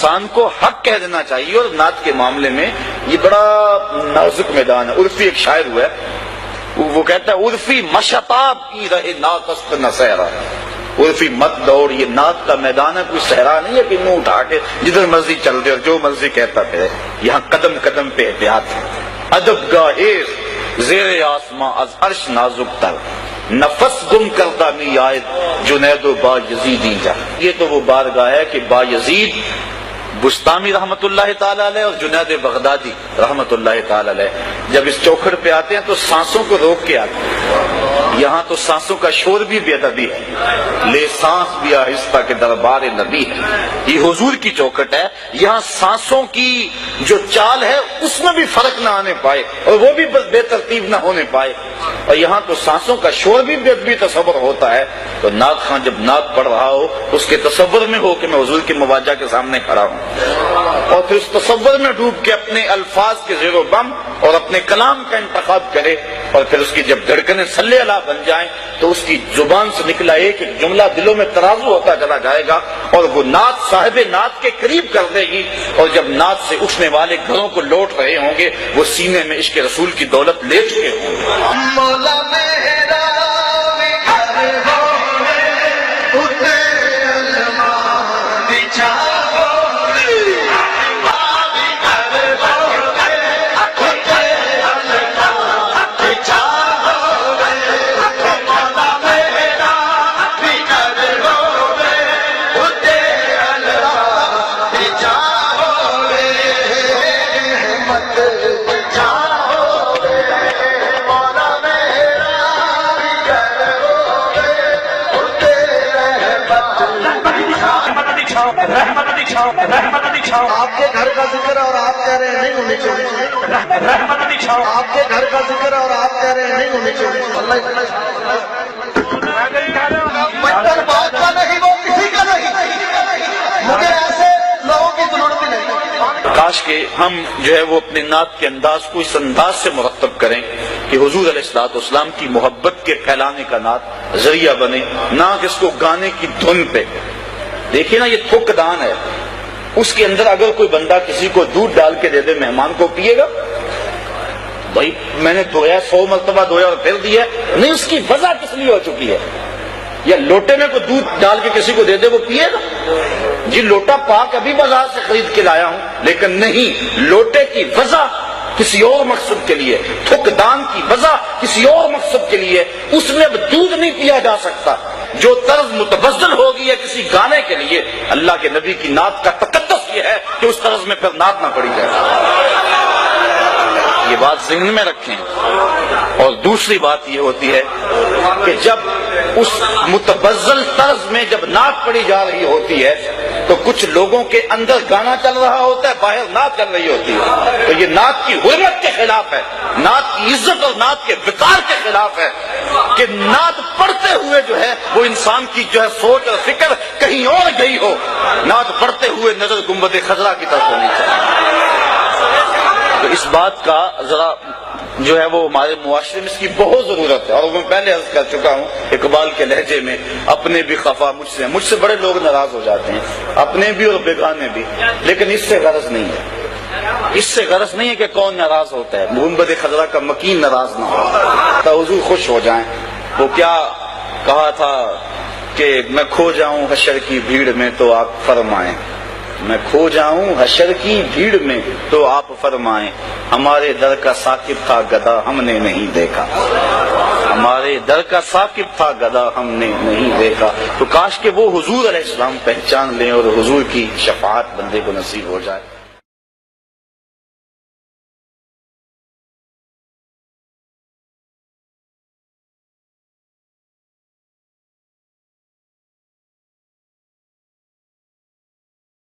انسان کو حق کہہ دینا چاہیے. اور نعت کے معاملے میں یہ بڑا نازک میدان ہے. عرفی ایک شاعر ہوا ہے، وہ کہتا ہے عرفی مشتاب کی رہے ناقص نہ صحرا. عرفی مت دوڑ، یہ نعت کا میدان ہے، کوئی صحرا نہیں ہے کہ منہ اٹھا کے جدھر مرضی چل دے اور جو مرضی کہتا پھرے. یہاں قدم قدم پہ احتیاط ہے. ادب گاہیر زیر آسماں از عرش نازک تر، نفس گم کردہ می آئد جنید و با یزیدی جا. یہ تو وہ بارگاہ ہے کہ با یزید بستامی رحمت اللہ تعالی علیہ اور جنید بغدادی رحمت اللہ تعالی علیہ جب اس چوکھٹ پہ آتے ہیں تو سانسوں کو روک کے آتے ہیں. یہاں تو سانسوں کا شور بھی بے ادبی ہے، لے سانس بھی آہستہ کے دربار نبی ہے. یہ حضور کی چوکھٹ ہے. یہاں سانسوں کی جو چال ہے اس میں بھی فرق نہ آنے پائے اور وہ بھی بے ترتیب نہ ہونے پائے. اور یہاں تو سانسوں کا شور بھی بے ادبی تصور ہوتا ہے. تو نعت خواں جب نعت پڑھ رہا ہو اس کے تصور میں ہو کہ میں حضور کے مواجہ کے سامنے کھڑا ہوں، اور پھر اس تصور میں ڈوب کے اپنے الفاظ کے زیر و بم اور اپنے کلام کا انتخاب کرے، اور پھر اس کی جب دھڑکنیں صلی اللہ بن جائیں تو اس کی زبان سے نکلا ایک ایک جملہ دلوں میں ترازو ہوتا چلا جائے گا اور وہ نعت صاحب نعت کے قریب کر دے گی. اور جب نعت سے اٹھنے والے گھروں کو لوٹ رہے ہوں گے وہ سینے میں عشق رسول کی دولت لے چکے ہوں گے. آپ کے گھر کا ذکر اور آپ کہہ رہے ہیں نہیں ہونی چاہیے. آپ کے گھر کا ذکر اور آپ کہہ رہے ہیں نہیں ہونی چاہیے. بات کا نہیں، وہ کسی کا نہیں. مجھے ایسے لوگوں کی ضرورت نہیں. کاش کہ ہم جو ہے وہ اپنے نعت کے انداز کو اس انداز سے مرتب کریں کہ حضور علیہ الصلوۃ والسلام کی محبت کے پھیلانے کا نعت ذریعہ بنے، نہ کہ اس کو گانے کی دھن پہ. دیکھیے نا، یہ تھوک دان ہے، اس کے اندر اگر کوئی بندہ کسی کو دودھ ڈال کے دے دے مہمان کو، پیے گا؟ بھائی میں نے دھویا 100 مرتبہ دھویا اور پھر دیا نہیں، اس کی وجہ کس لیے ہو چکی ہے. یا لوٹے میں کوئی دودھ ڈال کے کسی کو دے دے وہ پیے گا؟ جی لوٹا پاک ابھی بازار سے خرید کے لایا ہوں، لیکن نہیں، لوٹے کی وجہ کسی اور مقصد کے لیے، تھوک دان کی وجہ کسی اور مقصد کے لیے، اس میں اب دودھ نہیں پیا جا سکتا. جو طرز متبذل ہوگی ہے کسی گانے کے لیے، اللہ کے نبی کی نعت کا تقدس یہ ہے کہ اس طرز میں پھر نعت نہ پڑی جائے. یہ بات ذہن میں رکھیں. اور دوسری بات یہ ہوتی ہے کہ جب اس متبذل طرز میں جب نعت پڑی جا رہی ہوتی ہے تو کچھ لوگوں کے اندر گانا چل رہا ہوتا ہے، باہر نعت چل رہی ہوتی ہے. تو یہ نعت کی حرمت کے خلاف ہے، نعت کی عزت اور نعت کے وقار کے خلاف ہے کہ نعت پڑھتے ہوئے جو ہے وہ انسان کی جو ہے سوچ اور فکر کہیں اور گئی ہو. نعت پڑھتے ہوئے نظر گنبد خضرا کی طرف ہونی چاہیے. تو اس بات کا ذرا جو ہے وہ ہمارے معاشرے میں اس کی بہت ضرورت ہے. اور میں پہلے عرض کر چکا ہوں اقبال کے لہجے میں، اپنے بھی خفا مجھ سے بڑے لوگ ناراض ہو جاتے ہیں، اپنے بھی اور بیگانے بھی، لیکن اس سے غرض نہیں ہے. اس سے غرض نہیں ہے کہ کون ناراض ہوتا ہے، گنبد خضرا کا مکین ناراض نہ ہو تو حضور خوش ہو جائیں. وہ کیا کہا تھا کہ میں کھو جاؤں حشر کی بھیڑ میں تو آپ فرمائیں، میں کھو جاؤں حشر کی بھیڑ میں تو آپ فرمائیں، ہمارے در کا ثاقب تھا گدا ہم نے نہیں دیکھا، ہمارے در کا ثاقب تھا گدا ہم نے نہیں دیکھا. تو کاش کہ وہ حضور علیہ السلام پہچان لیں اور حضور کی شفاعت بندے کو نصیب ہو جائے.